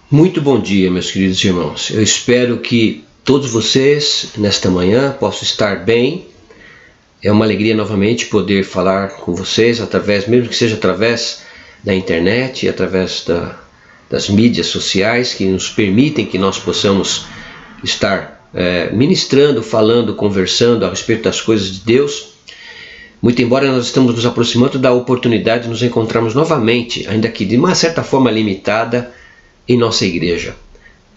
Muito bom dia, meus queridos irmãos. Eu espero que todos vocês, nesta manhã, possam estar bem. É uma alegria novamente poder falar com vocês, mesmo que seja através da internet, através das mídias sociais, que nos permitem que nós possamos estar ministrando, falando, conversando a respeito das coisas de Deus. Muito embora nós estamos nos aproximando da oportunidade de nos encontrarmos novamente, ainda que de uma certa forma limitada, em nossa igreja.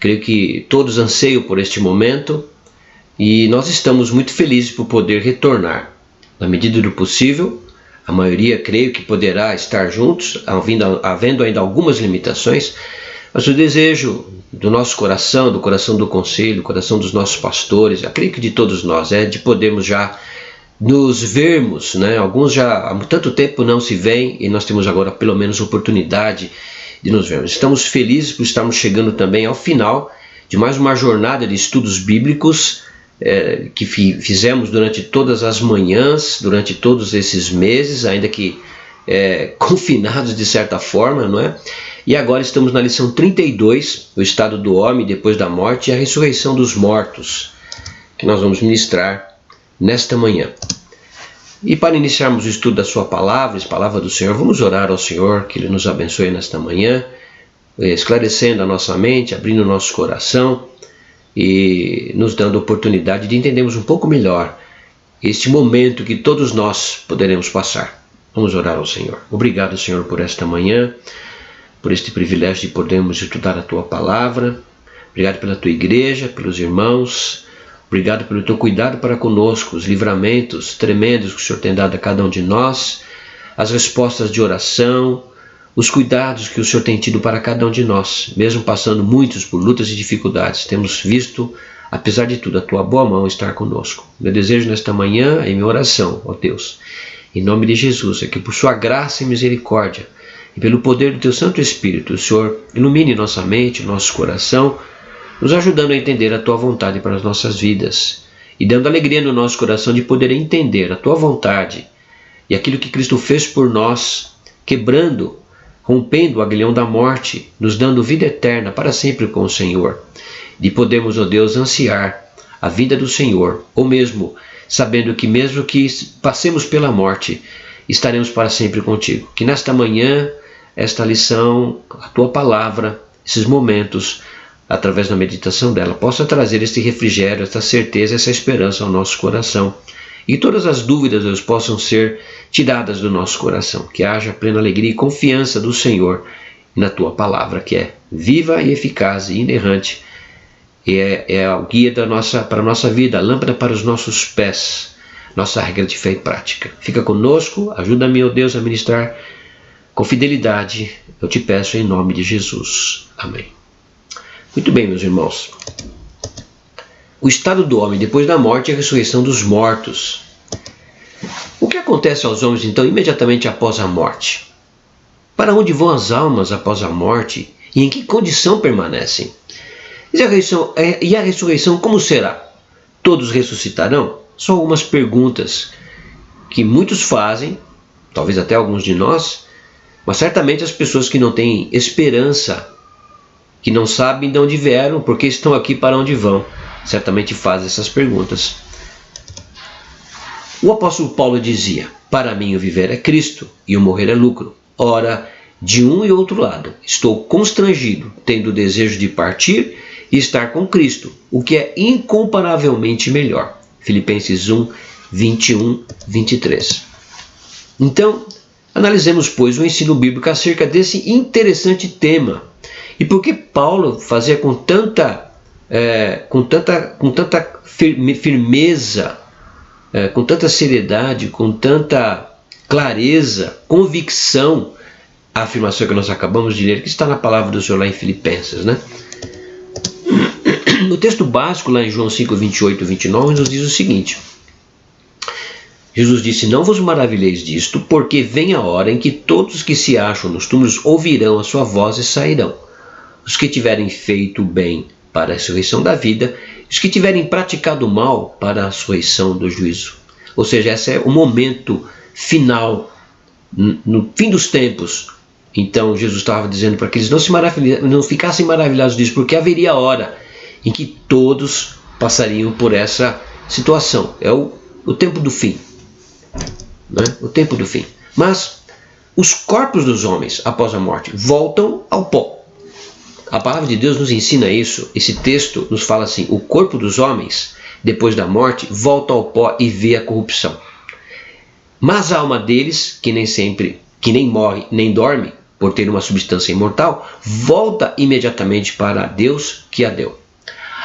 Creio que todos anseiam por este momento e nós estamos muito felizes por poder retornar. Na medida do possível, a maioria creio que poderá estar juntos, havendo ainda algumas limitações, mas o desejo do nosso coração, do coração do conselho, do coração dos nossos pastores, eu creio que de todos nós, é de podermos já nos vermos, né? Alguns já há tanto tempo não se veem e nós temos agora pelo menos oportunidade de nos vermos. Estamos felizes por estarmos chegando também ao final de mais uma jornada de estudos bíblicos que fizemos durante todas as manhãs, durante todos esses meses, ainda que confinados de certa forma, não é? E agora estamos na lição 32, o estado do homem depois da morte e a ressurreição dos mortos, que nós vamos ministrar nesta manhã. E para iniciarmos o estudo da sua palavra, a palavra do Senhor, vamos orar ao Senhor, que Ele nos abençoe nesta manhã, esclarecendo a nossa mente, abrindo o nosso coração e nos dando a oportunidade de entendermos um pouco melhor este momento que todos nós poderemos passar. Vamos orar ao Senhor. Obrigado, Senhor, por esta manhã, por este privilégio de podermos estudar a Tua palavra. Obrigado pela Tua igreja, pelos irmãos. Obrigado pelo teu cuidado para conosco, os livramentos tremendos que o Senhor tem dado a cada um de nós, as respostas de oração, os cuidados que o Senhor tem tido para cada um de nós, mesmo passando muitos por lutas e dificuldades. Temos visto, apesar de tudo, a tua boa mão estar conosco. Meu desejo nesta manhã e minha oração, ó Deus, em nome de Jesus, é que por sua graça e misericórdia e pelo poder do teu Santo Espírito, o Senhor ilumine nossa mente, nosso coração, nos ajudando a entender a Tua vontade para as nossas vidas e dando alegria no nosso coração de poder entender a Tua vontade e aquilo que Cristo fez por nós, quebrando, rompendo o aguilhão da morte, nos dando vida eterna para sempre com o Senhor, de podermos, ó Deus, ansiar a vida do Senhor, ou mesmo sabendo que mesmo que passemos pela morte, estaremos para sempre contigo. Que nesta manhã, esta lição, a Tua palavra, esses momentos, através da meditação dela, possa trazer este refrigério, esta certeza, essa esperança ao nosso coração. E todas as dúvidas elas possam ser tiradas do nosso coração. Que haja plena alegria e confiança do Senhor na Tua palavra, que é viva e eficaz e inerrante. E é a guia para a nossa vida, a lâmpada para os nossos pés, nossa regra de fé e prática. Fica conosco, ajuda-me, ó Deus, a ministrar com fidelidade. Eu te peço em nome de Jesus. Amém. Muito bem, meus irmãos. O estado do homem depois da morte e a ressurreição dos mortos. O que acontece aos homens, então, imediatamente após a morte? Para onde vão as almas após a morte e em que condição permanecem? E a ressurreição como será? Todos ressuscitarão? São algumas perguntas que muitos fazem, talvez até alguns de nós, mas certamente as pessoas que não têm esperança, que não sabem de onde vieram, porque estão aqui, para onde vão, certamente fazem essas perguntas. O apóstolo Paulo dizia: para mim o viver é Cristo e o morrer é lucro. Ora, de um e outro lado, estou constrangido, tendo o desejo de partir e estar com Cristo, o que é incomparavelmente melhor. Filipenses 1, 21, 23. Então, analisemos, pois, o ensino bíblico acerca desse interessante tema. E por que Paulo fazia com tanta firmeza, com tanta seriedade, com tanta clareza, convicção, a afirmação que nós acabamos de ler, que está na palavra do Senhor lá em Filipenses, né? No texto básico, lá em João 5, 28 e 29, nos diz o seguinte: Jesus disse: não vos maravilheis disto, porque vem a hora em que todos que se acham nos túmulos ouvirão a sua voz e sairão. Os que tiverem feito o bem para a ressurreição da vida, os que tiverem praticado o mal para a ressurreição do juízo. Ou seja, esse é o momento final, no fim dos tempos, Então Jesus estava dizendo para que eles não ficassem maravilhados disso, porque haveria hora em que todos passariam por essa situação. É o tempo do fim, né? O tempo do fim. Mas os corpos dos homens após a morte voltam ao pó. A palavra de Deus nos ensina isso. Esse texto nos fala assim: o corpo dos homens depois da morte volta ao pó e vê a corrupção. Mas a alma deles, que nem morre nem dorme, por ter uma substância imortal, volta imediatamente para Deus que a deu.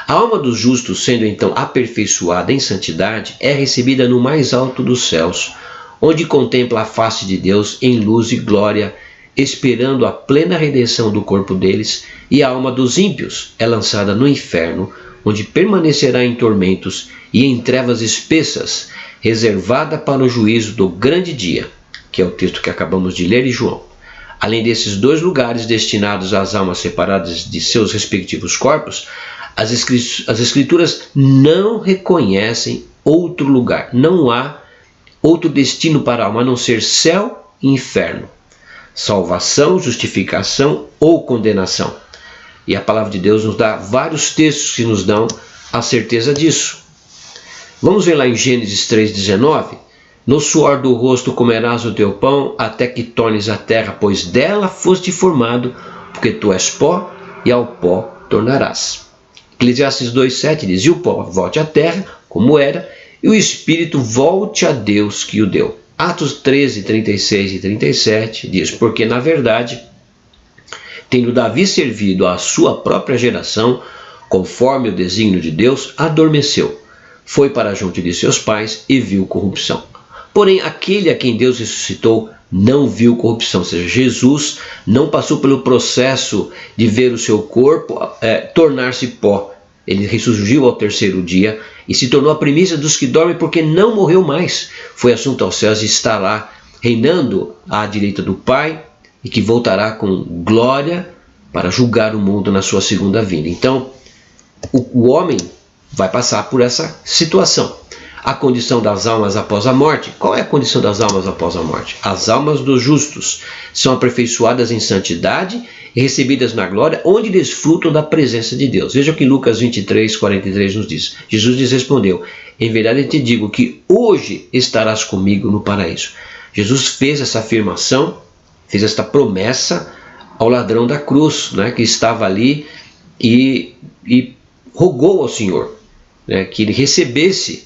A alma dos justos, sendo então aperfeiçoada em santidade, é recebida no mais alto dos céus, onde contempla a face de Deus em luz e glória, esperando a plena redenção do corpo deles, e a alma dos ímpios é lançada no inferno, onde permanecerá em tormentos e em trevas espessas, reservada para o juízo do grande dia, que é o texto que acabamos de ler em João. Além desses dois lugares destinados às almas separadas de seus respectivos corpos, as Escrituras não reconhecem outro lugar. Não há outro destino para a alma a não ser céu e inferno. Salvação, justificação ou condenação. E a palavra de Deus nos dá vários textos que nos dão a certeza disso. Vamos ver lá em Gênesis 3,19. No suor do rosto comerás o teu pão, até que tornes a terra, pois dela foste formado, porque tu és pó, e ao pó tornarás. Eclesiastes 2,7 diz: e o pó volte à terra, como era, e o espírito volte a Deus que o deu. Atos 13, 36 e 37 diz: porque na verdade, tendo Davi servido à sua própria geração, conforme o desígnio de Deus, adormeceu, foi para junto de seus pais e viu corrupção. Porém, aquele a quem Deus ressuscitou não viu corrupção, ou seja, Jesus não passou pelo processo de ver o seu corpo tornar-se pó. Ele ressurgiu ao terceiro dia e se tornou a primícia dos que dormem, porque não morreu mais. Foi assunto aos céus e está lá, reinando à direita do Pai, e que voltará com glória para julgar o mundo na sua segunda vinda. Então, o homem vai passar por essa situação. A condição das almas após a morte. Qual é a condição das almas após a morte? As almas dos justos são aperfeiçoadas em santidade e recebidas na glória, onde desfrutam da presença de Deus. Veja o que Lucas 23, 43 nos diz. Jesus lhes respondeu: em verdade eu te digo que hoje estarás comigo no paraíso. Jesus fez essa afirmação, fez esta promessa ao ladrão da cruz, né, que estava ali e rogou ao Senhor, né, que ele recebesse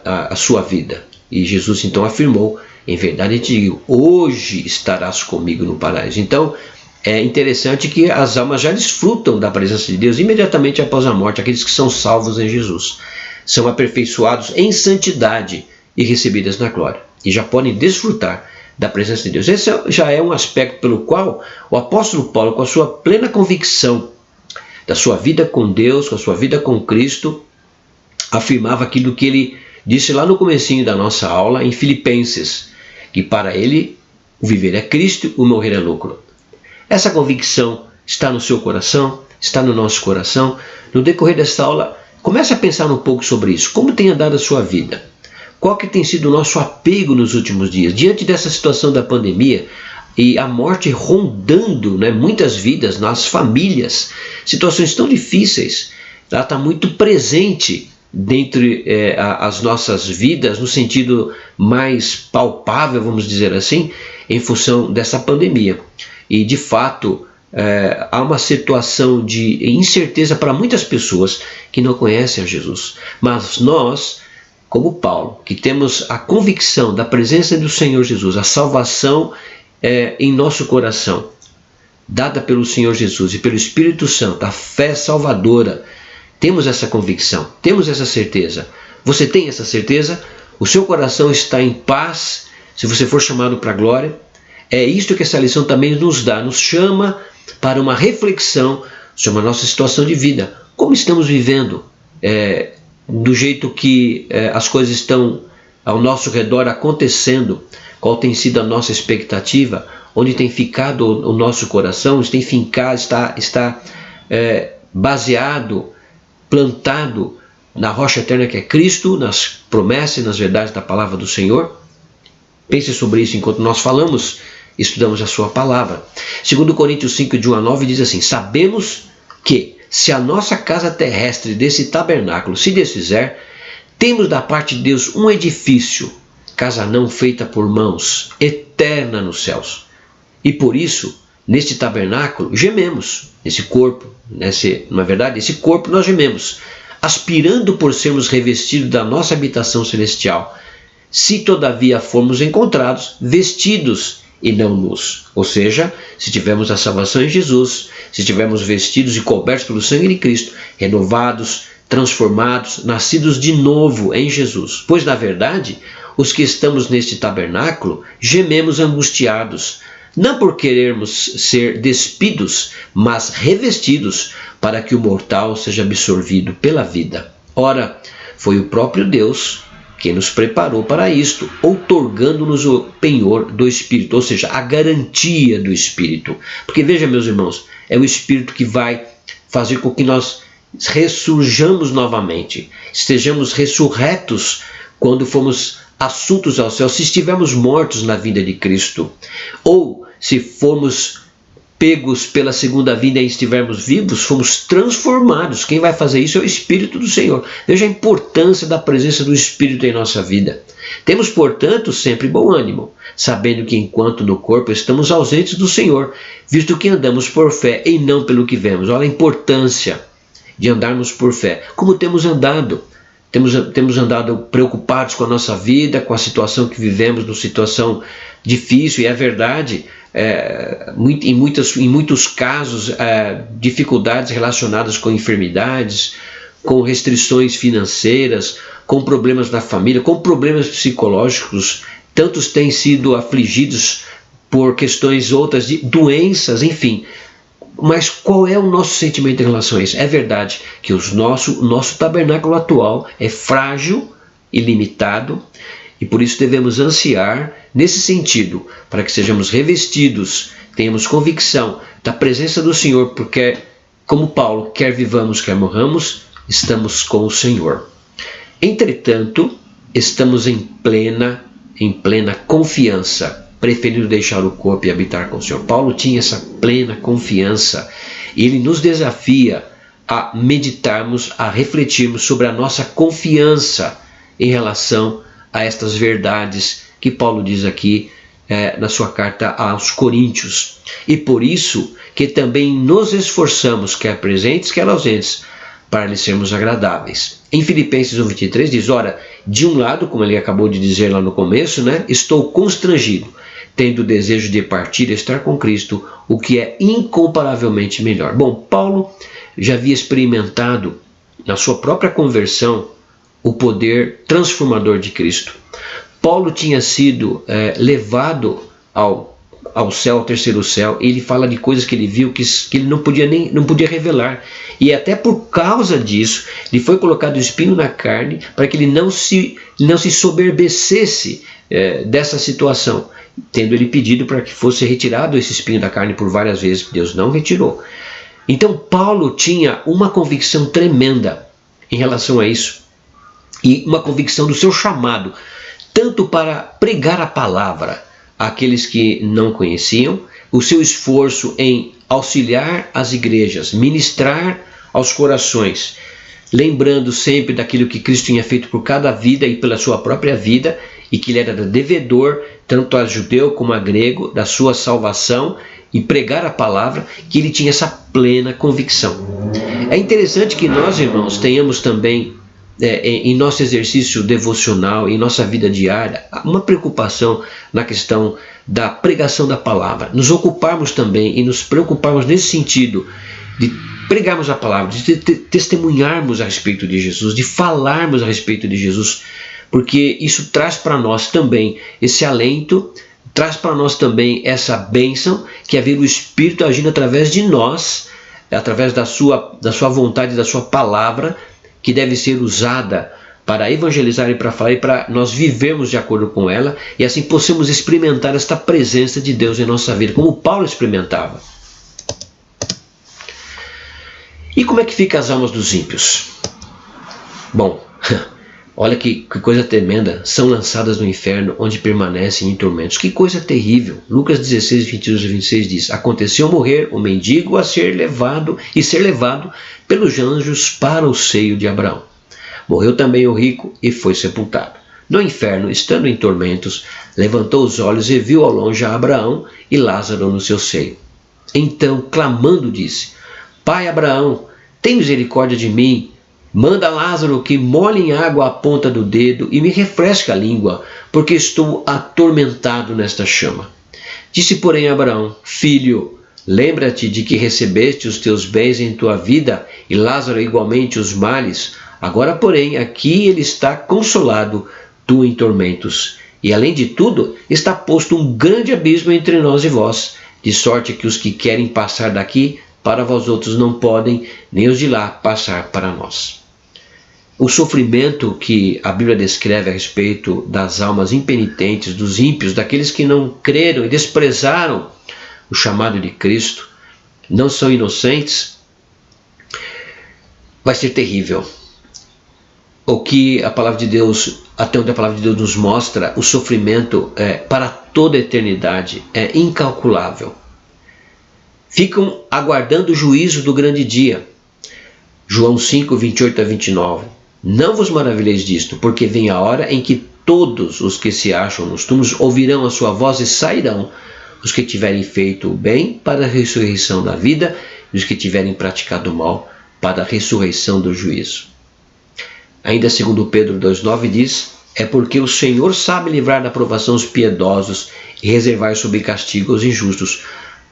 a sua vida. E Jesus então afirmou: em verdade eu te digo, hoje estarás comigo no paraíso. Então é interessante que as almas já desfrutam da presença de Deus imediatamente após a morte. Aqueles que são salvos em Jesus são aperfeiçoados em santidade e recebidas na glória, e já podem desfrutar da presença de Deus. Esse já é um aspecto pelo qual o apóstolo Paulo, com a sua plena convicção da sua vida com Deus, com a sua vida com Cristo, afirmava aquilo que ele disse lá no comecinho da nossa aula em Filipenses, que para ele o viver é Cristo, o morrer é lucro. Essa convicção está no seu coração, está no nosso coração. No decorrer desta aula, comece a pensar um pouco sobre isso. Como tem andado a sua vida? Qual que tem sido o nosso apego nos últimos dias? Diante dessa situação da pandemia e a morte rondando, né, muitas vidas, nas famílias, situações tão difíceis, ela está muito presente dentre as nossas vidas, no sentido mais palpável, vamos dizer assim, em função dessa pandemia. E de fato há uma situação de incerteza para muitas pessoas que não conhecem a Jesus. Mas nós, como Paulo, que temos a convicção da presença do Senhor Jesus, a salvação em nosso coração, dada pelo Senhor Jesus e pelo Espírito Santo, a fé salvadora, temos essa convicção, temos essa certeza. Você tem essa certeza? O seu coração está em paz se você for chamado para a glória? É isto que essa lição também nos dá, nos chama para uma reflexão sobre a nossa situação de vida. Como estamos vivendo do jeito que as coisas estão ao nosso redor acontecendo? Qual tem sido a nossa expectativa? Onde tem ficado o nosso coração? Está baseado, plantado na rocha eterna que é Cristo, nas promessas e nas verdades da palavra do Senhor? Pense sobre isso enquanto nós falamos estudamos a sua palavra. 2 Coríntios 5, de 1 a 9, diz assim: sabemos que, se a nossa casa terrestre desse tabernáculo se desfizer, temos da parte de Deus um edifício, casa não feita por mãos, eterna nos céus. E por isso, neste tabernáculo, gememos, nesse corpo, na verdade, esse corpo nós gememos, aspirando por sermos revestidos da nossa habitação celestial, se todavia formos encontrados vestidos e não nus. Ou seja, se tivermos a salvação em Jesus, se tivermos vestidos e cobertos pelo sangue de Cristo, renovados, transformados, nascidos de novo em Jesus. Pois, na verdade, os que estamos neste tabernáculo gememos angustiados, não por querermos ser despidos, mas revestidos, para que o mortal seja absorvido pela vida. Ora, foi o próprio Deus quem nos preparou para isto, outorgando-nos o penhor do Espírito, ou seja, a garantia do Espírito. Porque veja, meus irmãos, é o Espírito que vai fazer com que nós ressurjamos novamente, estejamos ressurretos quando formos assuntos ao céu, se estivermos mortos na vinda de Cristo, ou se formos pegos pela segunda vinda e estivermos vivos, fomos transformados. Quem vai fazer isso é o Espírito do Senhor. Veja a importância da presença do Espírito em nossa vida. Temos, portanto, sempre bom ânimo, sabendo que enquanto no corpo estamos ausentes do Senhor, visto que andamos por fé e não pelo que vemos. Olha a importância de andarmos por fé. Como temos andado? Temos andado preocupados com a nossa vida, com a situação que vivemos, numa situação difícil, e é verdade, em muitos casos, dificuldades relacionadas com enfermidades, com restrições financeiras, com problemas na família, com problemas psicológicos. Tantos têm sido afligidos por questões outras de doenças, enfim. Mas qual é o nosso sentimento em relação a isso? É verdade que o nosso tabernáculo atual é frágil e limitado, e por isso devemos ansiar nesse sentido, para que sejamos revestidos, tenhamos convicção da presença do Senhor, porque, como Paulo, quer vivamos, quer morramos, estamos com o Senhor. Entretanto, estamos em plena confiança, preferindo deixar o corpo e habitar com o Senhor. Paulo tinha essa plena confiança, e ele nos desafia a meditarmos, a refletirmos sobre a nossa confiança em relação a estas verdades que Paulo diz aqui na sua carta aos Coríntios. E por isso que também nos esforçamos, quer presentes, quer ausentes, para lhe sermos agradáveis. Em Filipenses 1:23 diz: ora, de um lado, como ele acabou de dizer lá no começo, estou constrangido, tendo o desejo de partir e estar com Cristo, o que é incomparavelmente melhor. Bom, Paulo já havia experimentado na sua própria conversão o poder transformador de Cristo. Paulo tinha sido levado ao céu, ao terceiro céu, e ele fala de coisas que ele viu que ele não podia revelar. E até por causa disso, ele foi colocado espinho na carne para que ele não se soberbecesse dessa situação, tendo ele pedido para que fosse retirado esse espinho da carne por várias vezes. Deus não retirou. Então Paulo tinha uma convicção tremenda em relação a isso, e uma convicção do seu chamado, tanto para pregar a palavra àqueles que não conheciam, o seu esforço em auxiliar as igrejas, ministrar aos corações, lembrando sempre daquilo que Cristo tinha feito por cada vida e pela sua própria vida, e que ele era devedor, tanto a judeu como a grego, da sua salvação, e pregar a palavra, que ele tinha essa plena convicção. É interessante que nós, irmãos, tenhamos também em nosso exercício devocional, em nossa vida diária, uma preocupação na questão da pregação da palavra, nos ocuparmos também e nos preocuparmos nesse sentido de pregarmos a palavra, de testemunharmos a respeito de Jesus, de falarmos a respeito de Jesus, porque isso traz para nós também esse alento, traz para nós também essa bênção, que é ver o Espírito agindo através de nós, através da sua vontade, da sua palavra, que deve ser usada para evangelizar e para falar, e para nós vivermos de acordo com ela, e assim possamos experimentar esta presença de Deus em nossa vida, como Paulo experimentava. E como é que ficam as almas dos ímpios? Bom, Olha que coisa tremenda, são lançadas no inferno, onde permanecem em tormentos. Que coisa terrível. Lucas 16, 22 e 26 diz: aconteceu morrer o mendigo a ser levado pelos anjos para o seio de Abraão. Morreu também o rico e foi sepultado. No inferno, estando em tormentos, levantou os olhos e viu ao longe a Abraão e Lázaro no seu seio. Então, clamando, disse: Pai Abraão, tem misericórdia de mim. Manda Lázaro que molhe em água a ponta do dedo e me refresque a língua, porque estou atormentado nesta chama. Disse, porém, Abraão: Filho, lembra-te de que recebeste os teus bens em tua vida e Lázaro igualmente os males. Agora, porém, aqui ele está consolado, tu em tormentos. E, além de tudo, está posto um grande abismo entre nós e vós, de sorte que os que querem passar daqui para vós outros não podem, nem os de lá passar para nós. O sofrimento que a Bíblia descreve a respeito das almas impenitentes, dos ímpios, daqueles que não creram e desprezaram o chamado de Cristo, não são inocentes, vai ser terrível. O que a palavra de Deus, até onde a palavra de Deus nos mostra, o sofrimento para toda a eternidade é incalculável. Ficam aguardando o juízo do grande dia. João 5, 28 a 29. Não vos maravilheis disto, porque vem a hora em que todos os que se acham nos túmulos ouvirão a sua voz e sairão, os que tiverem feito o bem para a ressurreição da vida e os que tiverem praticado o mal para a ressurreição do juízo. Ainda segundo Pedro 2,9 diz: é porque o Senhor sabe livrar da provação os piedosos e reservar sob castigo os injustos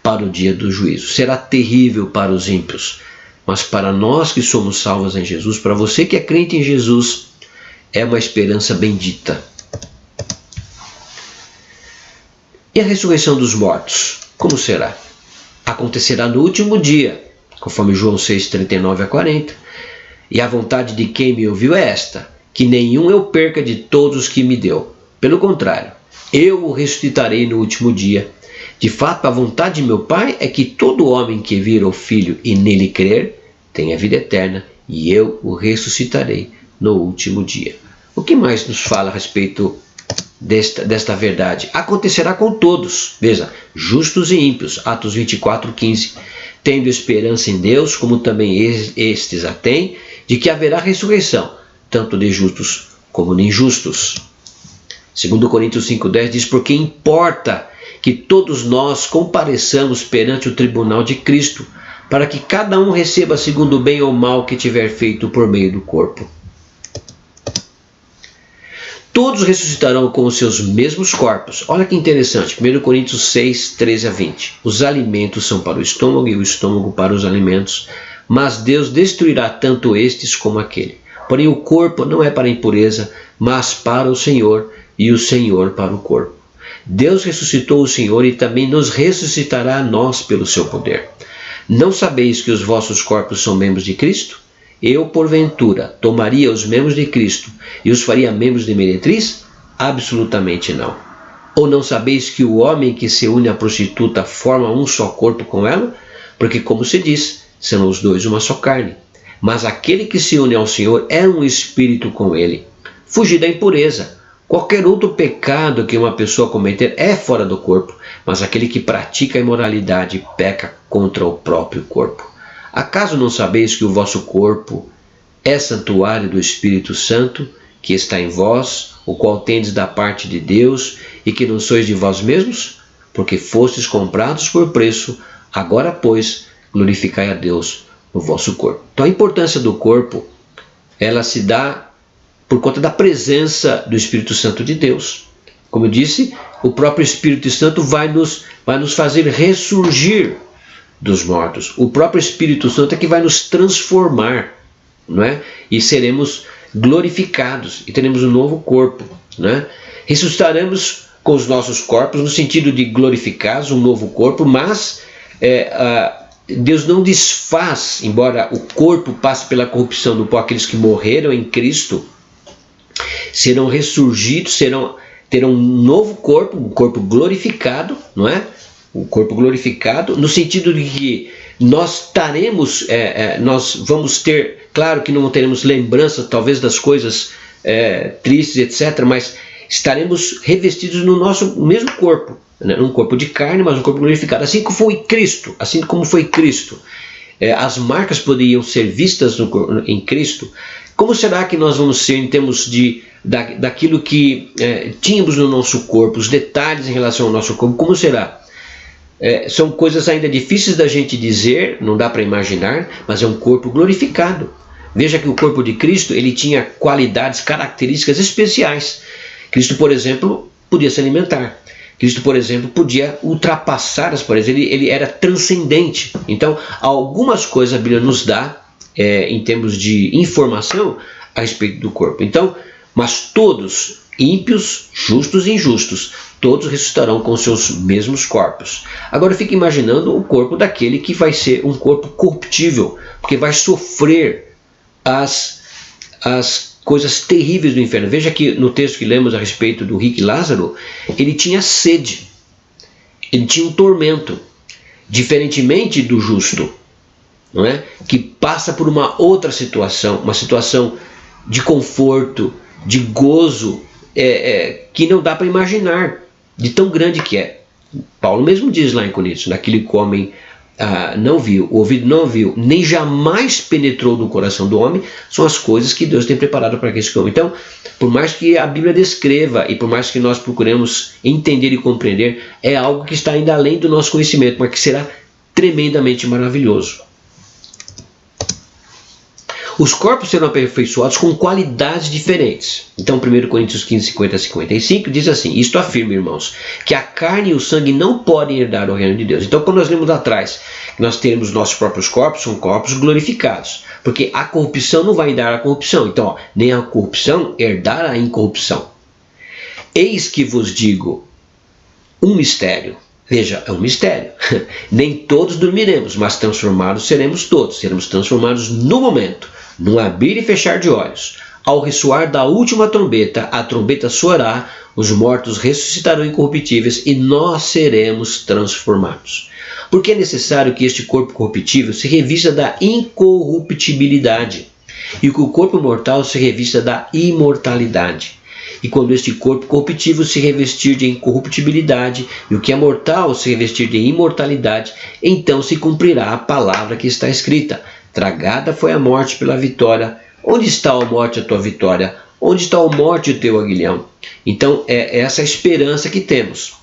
para o dia do juízo. Será terrível para os ímpios, mas para nós que somos salvos em Jesus, para você que é crente em Jesus, é uma esperança bendita. E a ressurreição dos mortos, como será? Acontecerá no último dia, conforme João 6, 39 a 40. E a vontade de quem me ouviu é esta: que nenhum eu perca de todos os que me deu. Pelo contrário, eu o ressuscitarei no último dia. De fato, a vontade de meu Pai é que todo homem que vir ao Filho e nele crer tenha vida eterna, e eu o ressuscitarei no último dia. O que mais nos fala a respeito desta verdade? Acontecerá com todos, veja, justos e ímpios, Atos 24, 15, tendo esperança em Deus, como também estes a têm, de que haverá ressurreição, tanto de justos como de injustos. 2 Coríntios 5,10 diz: porque importa que todos nós compareçamos perante o tribunal de Cristo, para que cada um receba segundo o bem ou mal que tiver feito por meio do corpo. Todos ressuscitarão com os seus mesmos corpos. Olha que interessante, 1 Coríntios 6, 13 a 20. Os alimentos são para o estômago e o estômago para os alimentos, mas Deus destruirá tanto estes como aquele. Porém o corpo não é para a impureza, mas para o Senhor, e o Senhor para o corpo. Deus ressuscitou o Senhor e também nos ressuscitará a nós pelo seu poder. Não sabeis que os vossos corpos são membros de Cristo? Eu, porventura, tomaria os membros de Cristo e os faria membros de meretriz? Absolutamente não. Ou não sabeis que o homem que se une à prostituta forma um só corpo com ela? Porque, como se diz, são os dois uma só carne. Mas aquele que se une ao Senhor é um espírito com ele. Fugir da impureza. Qualquer outro pecado que uma pessoa cometer é fora do corpo, mas aquele que pratica a imoralidade peca contra o próprio corpo. Acaso não sabeis que o vosso corpo é santuário do Espírito Santo, que está em vós, o qual tendes da parte de Deus, e que não sois de vós mesmos? Porque fostes comprados por preço, agora, pois, glorificai a Deus no vosso corpo. Então a importância do corpo, ela se dá por conta da presença do Espírito Santo de Deus. Como eu disse, o próprio Espírito Santo vai nos fazer ressurgir dos mortos. O próprio Espírito Santo é que vai nos transformar, não é? E seremos glorificados e teremos um novo corpo, não é? Ressuscitaremos com os nossos corpos no sentido de glorificados, um novo corpo, mas Deus não desfaz, embora o corpo passe pela corrupção do pó, aqueles que morreram em Cristo serão ressurgidos, terão um novo corpo, um corpo glorificado, não é? Um corpo glorificado, no sentido de que nós nós vamos ter, claro que não teremos lembrança talvez das coisas tristes, etc., mas estaremos revestidos no nosso mesmo corpo, né? Um corpo de carne, mas um corpo glorificado, assim como foi Cristo, as marcas poderiam ser vistas em Cristo. Como será que nós vamos ser em termos daquilo que tínhamos no nosso corpo, os detalhes em relação ao nosso corpo, como será? São coisas ainda difíceis da gente dizer, não dá para imaginar, mas é um corpo glorificado. Veja que o corpo de Cristo, ele tinha qualidades, características especiais. Cristo, por exemplo, podia se alimentar. Cristo, por exemplo, podia ultrapassar as paredes, ele era transcendente. Então, algumas coisas a Bíblia nos dá, em termos de informação, a respeito do corpo. Então, mas todos, ímpios, justos e injustos, todos ressuscitarão com seus mesmos corpos. Agora fique imaginando o corpo daquele que vai ser um corpo corruptível, porque vai sofrer as coisas terríveis do inferno. Veja que no texto que lemos a respeito do rico Lázaro, ele tinha sede, ele tinha um tormento, diferentemente do justo, não é? Que passa por uma outra situação, uma situação de conforto, de gozo, que não dá para imaginar, de tão grande que é. Paulo mesmo diz lá em Coríntios, naquele que o homem não viu, o ouvido não viu, nem jamais penetrou no coração do homem, são as coisas que Deus tem preparado para aqueles que amam. Então, por mais que a Bíblia descreva e por mais que nós procuremos entender e compreender, é algo que está ainda além do nosso conhecimento, mas que será tremendamente maravilhoso. Os corpos serão aperfeiçoados com qualidades diferentes. Então, 1 Coríntios 15, 50 a 55 diz assim: isto afirma, irmãos, que a carne e o sangue não podem herdar o reino de Deus. Então, quando nós lemos atrás que nós teremos nossos próprios corpos, são corpos glorificados, porque a corrupção não vai herdar a corrupção. Então, nem a corrupção herdar a incorrupção. Eis que vos digo um mistério. Veja, é um mistério. Nem todos dormiremos, mas transformados seremos todos. Seremos transformados no momento, num abrir e fechar de olhos. Ao ressoar da última trombeta, a trombeta soará, os mortos ressuscitarão incorruptíveis e nós seremos transformados. Porque é necessário que este corpo corruptível se revista da incorruptibilidade e que o corpo mortal se revista da imortalidade. E quando este corpo corruptível se revestir de incorruptibilidade e o que é mortal se revestir de imortalidade, então se cumprirá a palavra que está escrita: tragada foi a morte pela vitória. Onde está, a morte, a tua vitória? Onde está, a morte, o teu aguilhão? Então é essa a esperança que temos.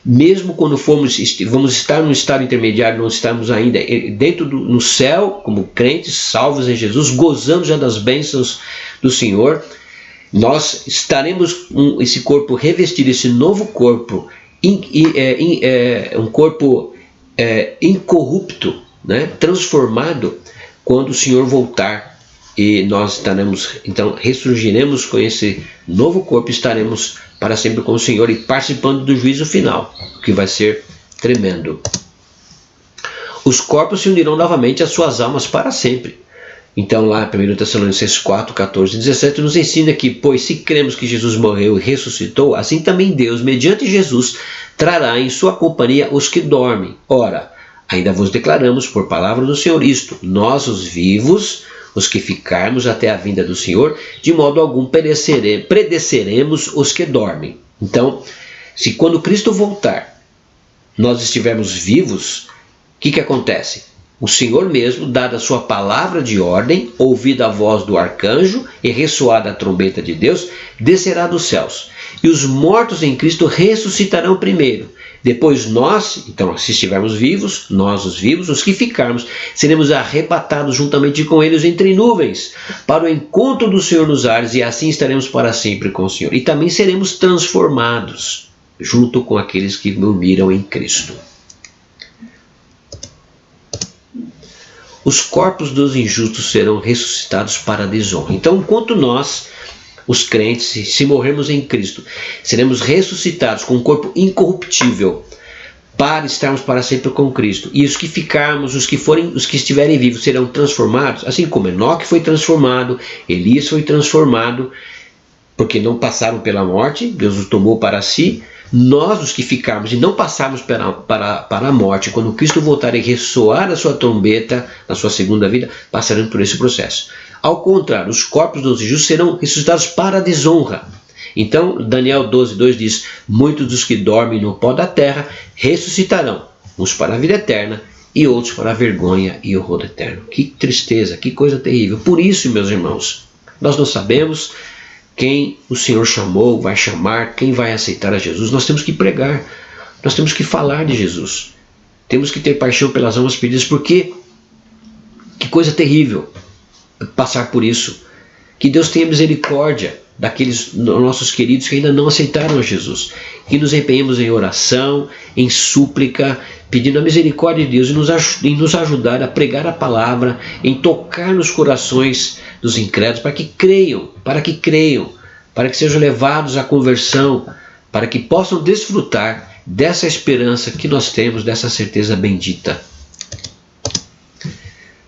Mesmo quando vamos estar num estado intermediário, não estamos ainda no céu, como crentes salvos em Jesus, gozando já das bênçãos do Senhor, nós estaremos com esse corpo revestido, esse novo corpo, um corpo incorrupto, né, transformado, quando o Senhor voltar. E nós estaremos, então, ressurgiremos com esse novo corpo, estaremos para sempre com o Senhor e participando do juízo final, que vai ser tremendo. Os corpos se unirão novamente às suas almas para sempre. Então lá, 1 Tessalonicenses 4, 14 e 17 nos ensina que, pois se cremos que Jesus morreu e ressuscitou, assim também Deus, mediante Jesus, trará em sua companhia os que dormem. Ora, ainda vos declaramos por palavra do Senhor isto: nós os vivos, os que ficarmos até a vinda do Senhor, de modo algum predeceremos os que dormem. Então, se quando Cristo voltar, nós estivermos vivos, o que acontece? O Senhor mesmo, dada a sua palavra de ordem, ouvida a voz do arcanjo e ressoada a trombeta de Deus, descerá dos céus. E os mortos em Cristo ressuscitarão primeiro. Depois nós, então se estivermos vivos, nós os vivos, os que ficarmos, seremos arrebatados juntamente com eles entre nuvens, para o encontro do Senhor nos ares, e assim estaremos para sempre com o Senhor. E também seremos transformados, junto com aqueles que dormiram em Cristo. Os corpos dos injustos serão ressuscitados para a desonra. Então, enquanto nós, os crentes, se morrermos em Cristo, seremos ressuscitados com um corpo incorruptível para estarmos para sempre com Cristo. E os que ficarmos, os que estiverem vivos, serão transformados, assim como Enoque foi transformado, Elias foi transformado, porque não passaram pela morte, Deus os tomou para si. Nós, os que ficarmos e não passarmos para a morte, quando Cristo voltar e ressoar a sua trombeta, na sua segunda vida, passaremos por esse processo. Ao contrário, os corpos dos injustos serão ressuscitados para a desonra. Então, Daniel 12:2 diz: muitos dos que dormem no pó da terra ressuscitarão, uns para a vida eterna e outros para a vergonha e horror eterno. Que tristeza, que coisa terrível. Por isso, meus irmãos, nós não sabemos quem o Senhor chamou, vai chamar, quem vai aceitar a Jesus. Nós temos que pregar, nós temos que falar de Jesus. Temos que ter paixão pelas almas perdidas, porque que coisa terrível passar por isso. Que Deus tenha misericórdia daqueles nossos queridos que ainda não aceitaram a Jesus. Que nos empenhemos em oração, em súplica, pedindo a misericórdia de Deus em nos ajudar a pregar a palavra, em tocar nos corações dos incrédulos, para que creiam, para que sejam levados à conversão, para que possam desfrutar dessa esperança que nós temos, dessa certeza bendita.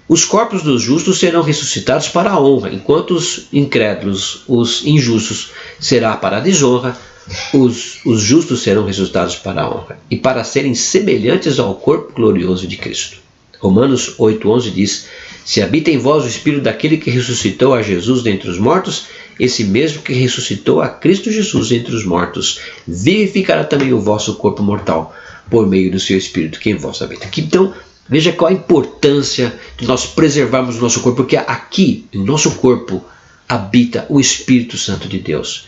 Os corpos dos justos serão ressuscitados para a honra, enquanto os incrédulos, os injustos, será para a desonra. Os justos serão ressuscitados para a honra e para serem semelhantes ao corpo glorioso de Cristo. Romanos 8:11 diz: se habita em vós o Espírito daquele que ressuscitou a Jesus dentre os mortos, esse mesmo que ressuscitou a Cristo Jesus entre os mortos, vivificará também o vosso corpo mortal, por meio do seu Espírito que em vós habita. Então, veja qual a importância de nós preservarmos o nosso corpo, porque aqui, em nosso corpo, habita o Espírito Santo de Deus.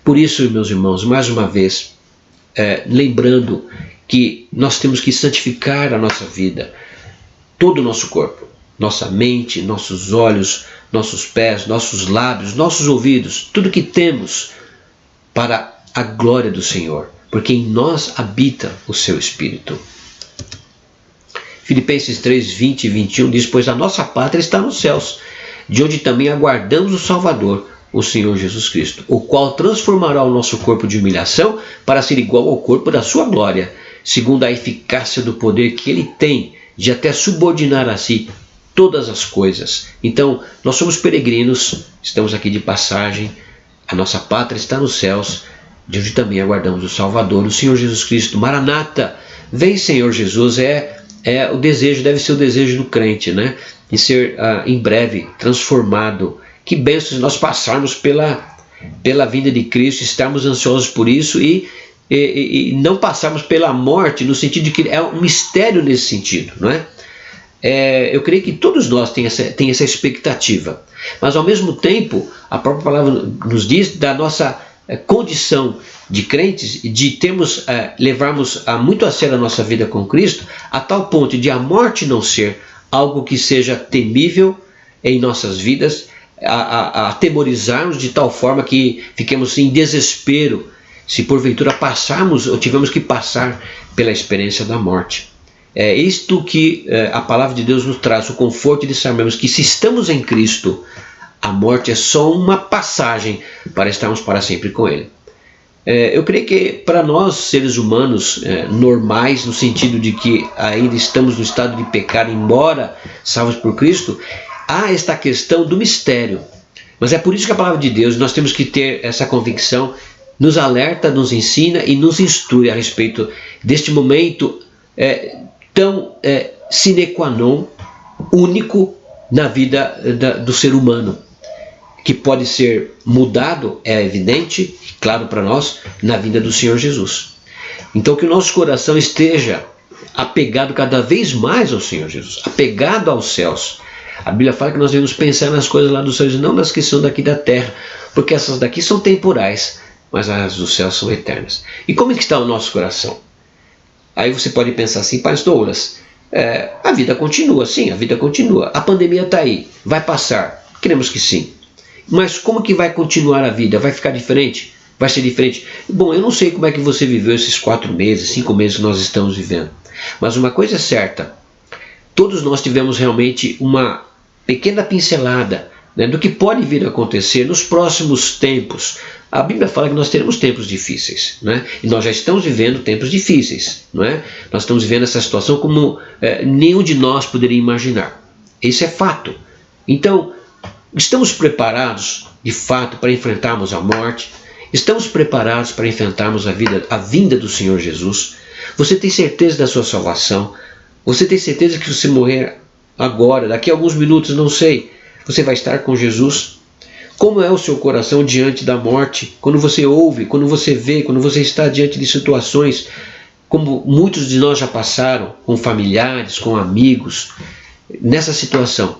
Por isso, meus irmãos, mais uma vez, lembrando que nós temos que santificar a nossa vida, todo o nosso corpo, nossa mente, nossos olhos, nossos pés, nossos lábios, nossos ouvidos, tudo que temos para a glória do Senhor, porque em nós habita o seu Espírito. Filipenses 3:20 e 21 diz: pois a nossa pátria está nos céus, de onde também aguardamos o Salvador, o Senhor Jesus Cristo, o qual transformará o nosso corpo de humilhação para ser igual ao corpo da sua glória, segundo a eficácia do poder que ele tem de até subordinar a si todas as coisas. Então, nós somos peregrinos, estamos aqui de passagem, a nossa pátria está nos céus, de onde também aguardamos o Salvador, o Senhor Jesus Cristo. Maranata, vem Senhor Jesus, o desejo, deve ser o desejo do crente, né? De ser em breve transformado. Que bênção se nós passarmos pela vinda de Cristo, estarmos ansiosos por isso e não passarmos pela morte, no sentido de que é um mistério nesse sentido, não é? Eu creio que todos nós têm essa expectativa, mas ao mesmo tempo a própria palavra nos diz da nossa condição de crentes, de levarmos muito a sério a nossa vida com Cristo, a tal ponto de a morte não ser algo que seja temível em nossas vidas, a atemorizarmos de tal forma que fiquemos em desespero se porventura passarmos ou tivermos que passar pela experiência da morte. É isto que a palavra de Deus nos traz, o conforto de sabermos que se estamos em Cristo, a morte é só uma passagem para estarmos para sempre com Ele. Eu creio que para nós, seres humanos normais, no sentido de que ainda estamos no estado de pecado, embora salvos por Cristo, há esta questão do mistério. Mas é por isso que a palavra de Deus, nós temos que ter essa convicção, nos alerta, nos ensina e nos instrui a respeito deste momento tão sine qua non, único na vida do ser humano, que pode ser mudado, é evidente, claro para nós, na vinda do Senhor Jesus. Então que o nosso coração esteja apegado cada vez mais ao Senhor Jesus, apegado aos céus. A Bíblia fala que nós devemos pensar nas coisas lá dos céus e não nas que são daqui da terra, porque essas daqui são temporais, mas as dos céus são eternas. E como é que está o nosso coração? Aí você pode pensar assim: pastor Douglas, a vida continua, sim, a vida continua. A pandemia está aí, vai passar, queremos que sim. Mas como que vai continuar a vida? Vai ficar diferente? Vai ser diferente? Bom, eu não sei como é que você viveu esses 4 meses, 5 meses que nós estamos vivendo. Mas uma coisa é certa, todos nós tivemos realmente uma pequena pincelada, né, do que pode vir a acontecer nos próximos tempos. A Bíblia fala que nós teremos tempos difíceis, né? E nós já estamos vivendo tempos difíceis, não é? Nós estamos vivendo essa situação como nenhum de nós poderia imaginar. Isso é fato. Então, estamos preparados, de fato, para enfrentarmos a morte? Estamos preparados para enfrentarmos a vinda do Senhor Jesus? Você tem certeza da sua salvação? Você tem certeza que se você morrer agora, daqui a alguns minutos, não sei, Você vai estar com Jesus? Como é o seu coração diante da morte? Quando você ouve, quando você vê, quando você está diante de situações como muitos de nós já passaram, com familiares, com amigos, nessa situação.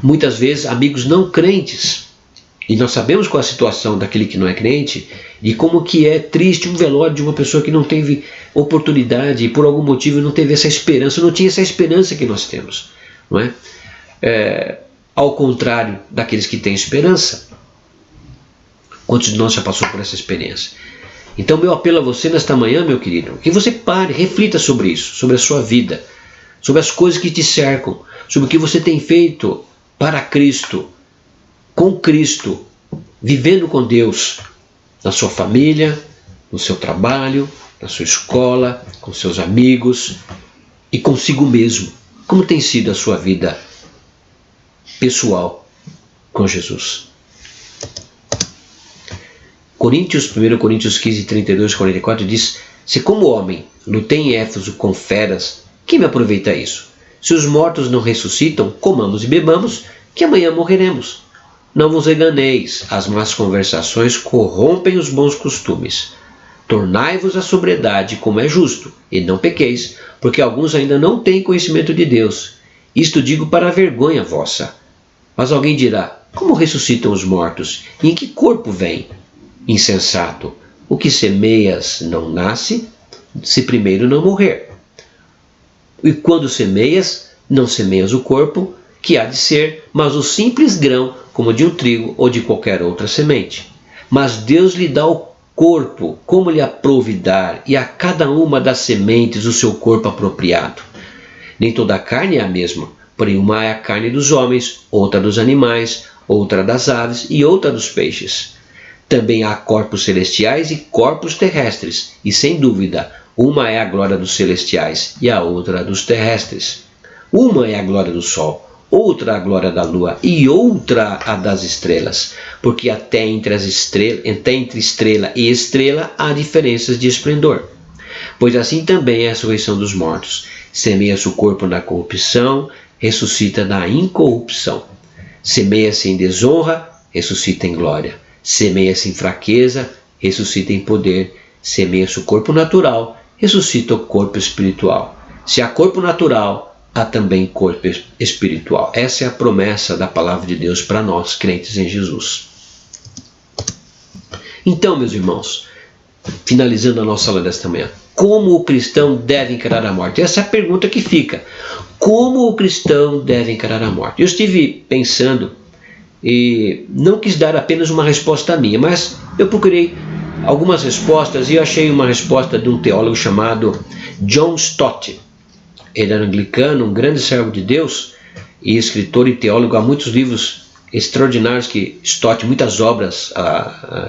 Muitas vezes amigos não crentes. E nós sabemos qual é a situação daquele que não é crente e como que é triste um velório de uma pessoa que não teve oportunidade e por algum motivo não teve essa esperança, não tinha essa esperança que nós temos, não é? Ao contrário daqueles que têm esperança. Quantos de nós já passou por essa experiência? Então meu apelo a você nesta manhã, meu querido, que você pare, reflita sobre isso, sobre a sua vida, sobre as coisas que te cercam, sobre o que você tem feito para Cristo, com Cristo, vivendo com Deus, na sua família, no seu trabalho, na sua escola, com seus amigos e consigo mesmo. Como tem sido a sua vida pessoal com Jesus? 1 Coríntios 15, 32 e 44 diz: se como homem lutei em Éfeso com feras, que me aproveita isso? Se os mortos não ressuscitam, comamos e bebamos, que amanhã morreremos. Não vos enganeis, as más conversações corrompem os bons costumes. Tornai-vos à sobriedade, como é justo, e não pequeis, porque alguns ainda não têm conhecimento de Deus. Isto digo para a vergonha vossa. Mas alguém dirá: como ressuscitam os mortos? E em que corpo vêm? Insensato, o que semeias não nasce, se primeiro não morrer. E quando semeias, não semeias o corpo, que há de ser, mas o simples grão, como de um trigo ou de qualquer outra semente. Mas Deus lhe dá o corpo, como lhe aprouve dar, e a cada uma das sementes o seu corpo apropriado. Nem toda a carne é a mesma, porém uma é a carne dos homens, outra dos animais, outra das aves e outra dos peixes. Também há corpos celestiais e corpos terrestres, e sem dúvida, uma é a glória dos celestiais e a outra dos terrestres. Uma é a glória do sol, outra a glória da lua e outra a das estrelas, porque até entre estrela e estrela há diferenças de esplendor. Pois assim também é a ressurreição dos mortos. Semeia-se o corpo na corrupção, ressuscita na incorrupção. Semeia-se em desonra, ressuscita em glória. Semeia-se em fraqueza, ressuscita em poder. Semeia-se o corpo natural, ressuscita o corpo espiritual. Se há corpo natural, há também corpo espiritual. Essa é a promessa da palavra de Deus para nós, crentes em Jesus. Então, meus irmãos, finalizando a nossa aula desta manhã, como o cristão deve encarar a morte? Essa é a pergunta que fica. Como o cristão deve encarar a morte? Eu estive pensando e não quis dar apenas uma resposta minha, mas eu procurei algumas respostas e eu achei uma resposta de um teólogo chamado John Stott. Ele era anglicano, um grande servo de Deus e escritor e teólogo. Há muitos livros extraordinários que Stott, muitas obras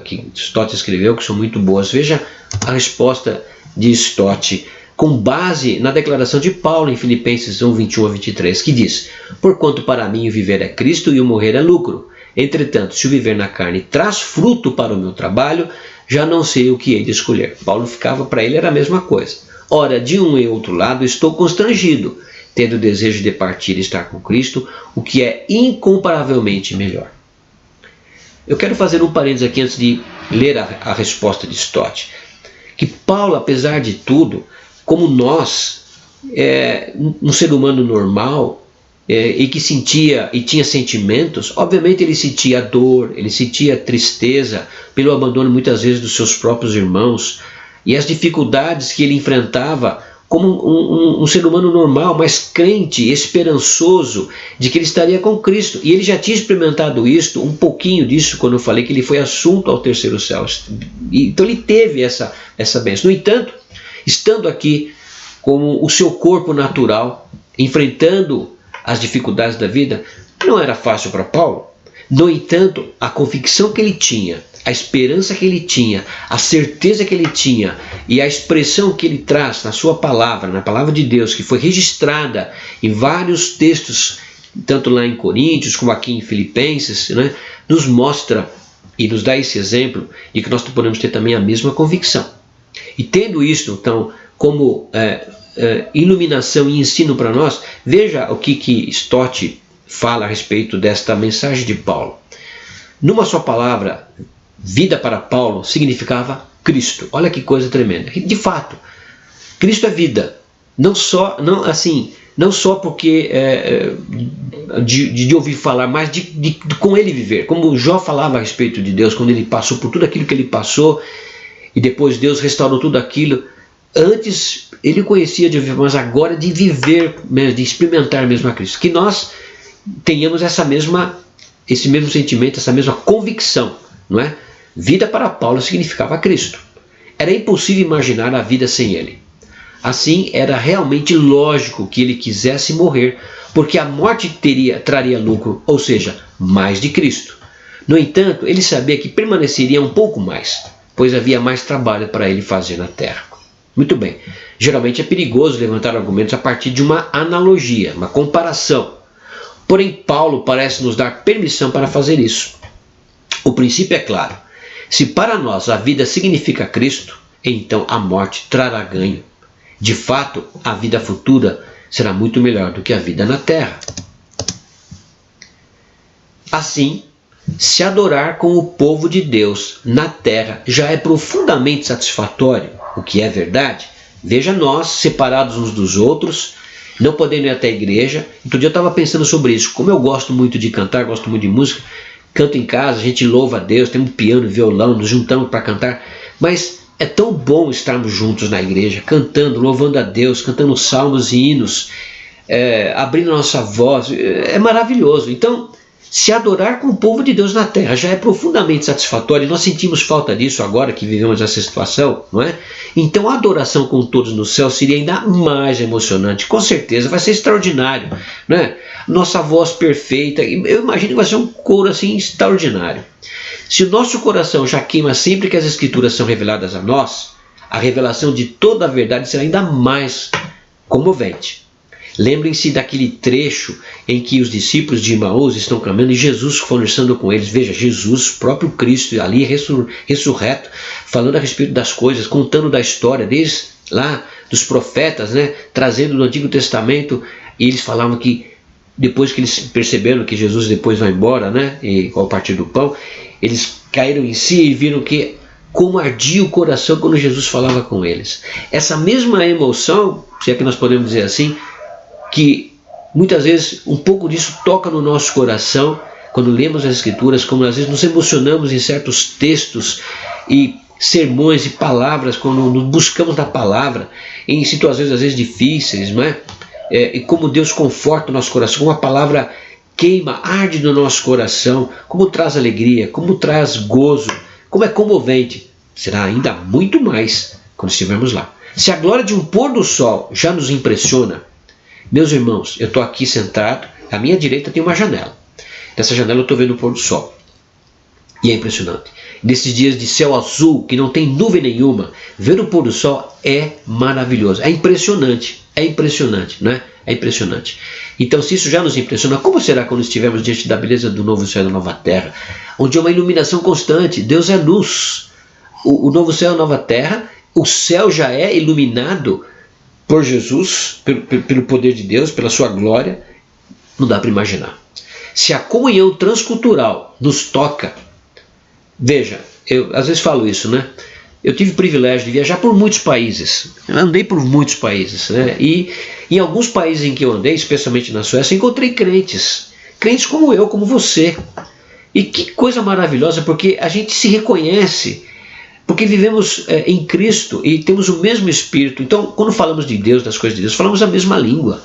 que Stott escreveu que são muito boas. Veja a resposta de Stott com base na declaração de Paulo em Filipenses 1, 21 a 23, que diz: porquanto para mim o viver é Cristo e o morrer é lucro. Entretanto, se o viver na carne traz fruto para o meu trabalho, já não sei o que hei de escolher. Paulo ficava, para ele era a mesma coisa. Ora, de um e outro lado estou constrangido, tendo o desejo de partir e estar com Cristo, o que é incomparavelmente melhor. Eu quero fazer um parênteses aqui antes de ler a resposta de Stott. Que Paulo, apesar de tudo, como nós, um ser humano normal, e que sentia e tinha sentimentos, obviamente ele sentia dor, ele sentia tristeza pelo abandono muitas vezes dos seus próprios irmãos e as dificuldades que ele enfrentava como um ser humano normal, mas crente, esperançoso de que ele estaria com Cristo. E ele já tinha experimentado isso, um pouquinho disso, quando eu falei que ele foi assunto ao terceiro céu. Então ele teve essa bênção. No entanto, estando aqui como o seu corpo natural, enfrentando as dificuldades da vida, não era fácil para Paulo. No entanto, a convicção que ele tinha, a esperança que ele tinha, a certeza que ele tinha e a expressão que ele traz na sua palavra, na palavra de Deus, que foi registrada em vários textos, tanto lá em Coríntios como aqui em Filipenses, né, nos mostra e nos dá esse exemplo de que nós podemos ter também a mesma convicção. E tendo isso, então, como iluminação e ensino para nós, veja o que Stott fala a respeito desta mensagem de Paulo. Numa só palavra, vida para Paulo significava Cristo. Olha que coisa tremenda. De fato, Cristo é vida. Não só porque de ouvir falar, mas de com ele viver. Como Jó falava a respeito de Deus, quando ele passou por tudo aquilo que ele passou, e depois Deus restaurou tudo aquilo. Antes ele conhecia de ouvir, mas agora de viver, de experimentar mesmo a Cristo. Que nós tenhamos esse mesmo sentimento, essa mesma convicção, não é? Vida para Paulo significava Cristo. Era impossível imaginar a vida sem ele. Assim, era realmente lógico que ele quisesse morrer, porque a morte traria lucro, ou seja, mais de Cristo. No entanto, ele sabia que permaneceria um pouco mais, pois havia mais trabalho para ele fazer na terra. Muito bem, geralmente é perigoso levantar argumentos a partir de uma analogia, uma comparação. Porém, Paulo parece nos dar permissão para fazer isso. O princípio é claro. Se para nós a vida significa Cristo, então a morte trará ganho. De fato, a vida futura será muito melhor do que a vida na terra. Assim, se adorar com o povo de Deus na terra já é profundamente satisfatório, o que é verdade, veja nós separados uns dos outros, não podendo ir até a igreja. Outro dia eu estava pensando sobre isso. Como eu gosto muito de cantar, gosto muito de música, canto em casa, a gente louva a Deus, tem um piano, violão, nos juntamos para cantar, mas é tão bom estarmos juntos na igreja, cantando, louvando a Deus, cantando salmos e hinos, abrindo a nossa voz, é maravilhoso. Então, se adorar com o povo de Deus na terra já é profundamente satisfatório, e nós sentimos falta disso agora que vivemos essa situação, não é? Então a adoração com todos no céu seria ainda mais emocionante, com certeza, vai ser extraordinário, não é? Nossa voz perfeita, eu imagino que vai ser um coro assim extraordinário. Se o nosso coração já queima sempre que as escrituras são reveladas a nós, a revelação de toda a verdade será ainda mais comovente. Lembrem-se daquele trecho em que os discípulos de Emaús estão caminhando e Jesus conversando com eles. Veja, Jesus, próprio Cristo, ali ressurreto, falando a respeito das coisas, contando da história, desde lá dos profetas, né, trazendo do Antigo Testamento. E eles falavam que depois que eles perceberam que Jesus depois vai embora, né, e ao partir do pão, eles caíram em si e viram que como ardia o coração quando Jesus falava com eles. Essa mesma emoção, se é que nós podemos dizer assim, que muitas vezes um pouco disso toca no nosso coração quando lemos as escrituras, como às vezes nos emocionamos em certos textos e sermões e palavras, quando nos buscamos na palavra em situações às vezes difíceis, não é? E como Deus conforta o nosso coração, como a palavra queima, arde no nosso coração, como traz alegria, como traz gozo, como é comovente. Será ainda muito mais quando estivermos lá. Se a glória de um pôr do sol já nos impressiona, meus irmãos, eu estou aqui sentado, à minha direita tem uma janela. Nessa janela eu estou vendo o pôr do sol. E é impressionante. Nesses dias de céu azul, que não tem nuvem nenhuma, ver o pôr do sol é maravilhoso. É impressionante, não é? É impressionante. Então, se isso já nos impressiona, como será quando estivermos diante da beleza do novo céu e da nova terra, onde há uma iluminação constante? Deus é luz. O novo céu e a nova terra, o céu já é iluminado por Jesus, pelo poder de Deus, pela sua glória, não dá para imaginar. Se a comunhão transcultural nos toca, veja, eu às vezes falo isso, né? Eu tive o privilégio de viajar por muitos países, eu andei por muitos países, né? E em alguns países em que eu andei, especialmente na Suécia, encontrei crentes como eu, como você. E que coisa maravilhosa, porque a gente se reconhece, porque vivemos em Cristo e temos o mesmo Espírito. Então, quando falamos de Deus, das coisas de Deus, falamos a mesma língua.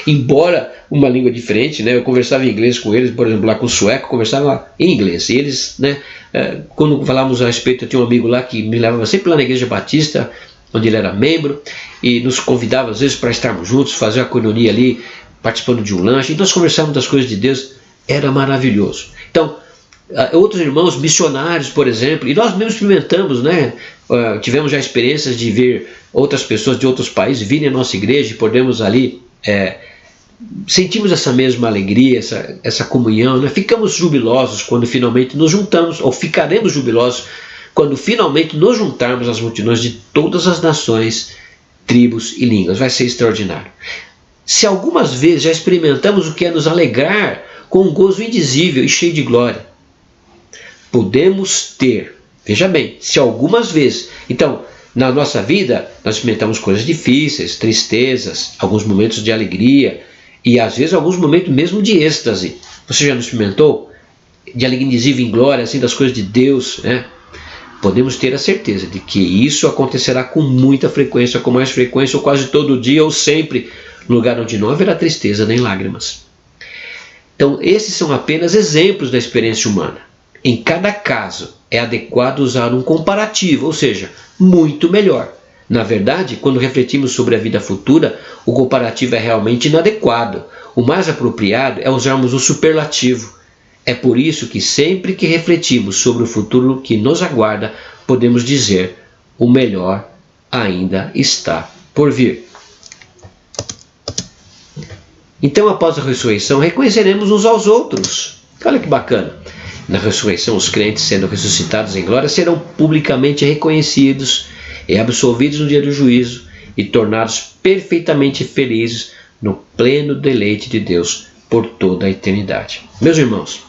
Embora uma língua diferente, né? Eu conversava em inglês com eles, por exemplo, lá com o sueco, conversava em inglês. E eles, né, quando falávamos a respeito, eu tinha um amigo lá que me levava sempre lá na Igreja Batista, onde ele era membro, e nos convidava às vezes para estarmos juntos, fazer a coinonia ali, participando de um lanche. E nós conversávamos das coisas de Deus, era maravilhoso. Então, outros irmãos missionários, por exemplo, e nós mesmos experimentamos, né? Tivemos já experiências de ver outras pessoas de outros países virem à nossa igreja e podemos ali sentimos essa mesma alegria, essa comunhão, né? Ficamos jubilosos quando finalmente nos juntamos, ou ficaremos jubilosos quando finalmente nos juntarmos às multidões de todas as nações, tribos e línguas. Vai ser extraordinário. se algumas vezes já experimentamos o que é nos alegrar com um gozo indizível e cheio de glória. Podemos ter, veja bem, se algumas vezes. Então, na nossa vida, nós experimentamos coisas difíceis, tristezas, alguns momentos de alegria e às vezes alguns momentos mesmo de êxtase. Você já não experimentou? De alegria indizível em glória, assim, das coisas de Deus, né? Podemos ter a certeza de que isso acontecerá com muita frequência, com mais frequência, ou quase todo dia, ou sempre, no lugar onde não haverá tristeza nem lágrimas. Então, esses são apenas exemplos da experiência humana. Em cada caso, é adequado usar um comparativo, ou seja, muito melhor. Na verdade, quando refletimos sobre a vida futura, o comparativo é realmente inadequado. O mais apropriado é usarmos o superlativo. É por isso que sempre que refletimos sobre o futuro que nos aguarda, podemos dizer: o melhor ainda está por vir. Então, após a ressurreição, reconheceremos uns aos outros. Olha que bacana. Na ressurreição, os crentes, sendo ressuscitados em glória, serão publicamente reconhecidos e absolvidos no dia do juízo e tornados perfeitamente felizes no pleno deleite de Deus por toda a eternidade. Meus irmãos,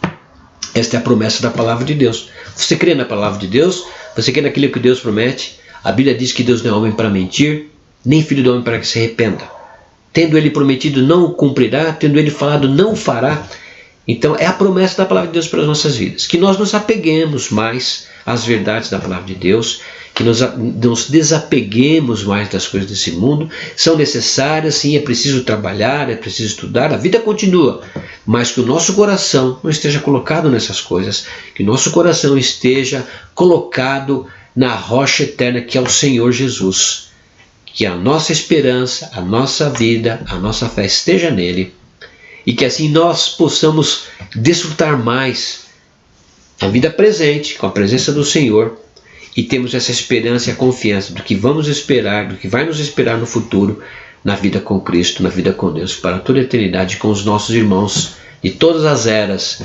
esta é a promessa da palavra de Deus. Você crê na palavra de Deus? Você crê naquilo que Deus promete? A Bíblia diz que Deus não é homem para mentir, nem filho do homem para que se arrependa. Tendo ele prometido, não o cumprirá, tendo ele falado, não o fará. Então é a promessa da palavra de Deus para as nossas vidas, que nós nos apeguemos mais às verdades da palavra de Deus, que nos desapeguemos mais das coisas desse mundo. São necessárias, sim, é preciso trabalhar, é preciso estudar, a vida continua, mas que o nosso coração não esteja colocado nessas coisas, que o nosso coração esteja colocado na rocha eterna que é o Senhor Jesus, que a nossa esperança, a nossa vida, a nossa fé esteja nele, e que assim nós possamos desfrutar mais a vida presente com a presença do Senhor e temos essa esperança e a confiança do que vamos esperar, do que vai nos esperar no futuro, na vida com Cristo, na vida com Deus, para toda a eternidade, com os nossos irmãos de todas as eras,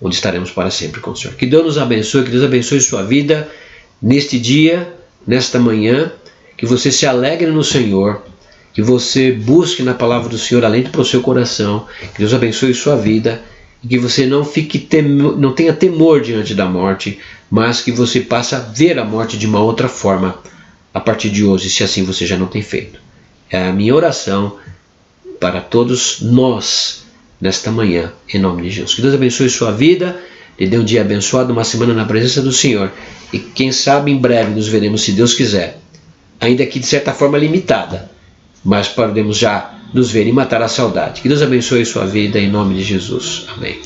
onde estaremos para sempre com o Senhor. Que Deus nos abençoe, que Deus abençoe sua vida neste dia, nesta manhã, que você se alegre no Senhor, que você busque na palavra do Senhor alento para o seu coração, que Deus abençoe sua vida e que você não tenha temor diante da morte, mas que você passe a ver a morte de uma outra forma a partir de hoje, se assim você já não tem feito. É a minha oração para todos nós nesta manhã, em nome de Jesus. Que Deus abençoe sua vida, lhe dê um dia abençoado, uma semana na presença do Senhor e quem sabe em breve nos veremos, se Deus quiser, ainda que de certa forma limitada, mas podemos já nos ver e matar a saudade. Que Deus abençoe sua vida em nome de Jesus. Amém.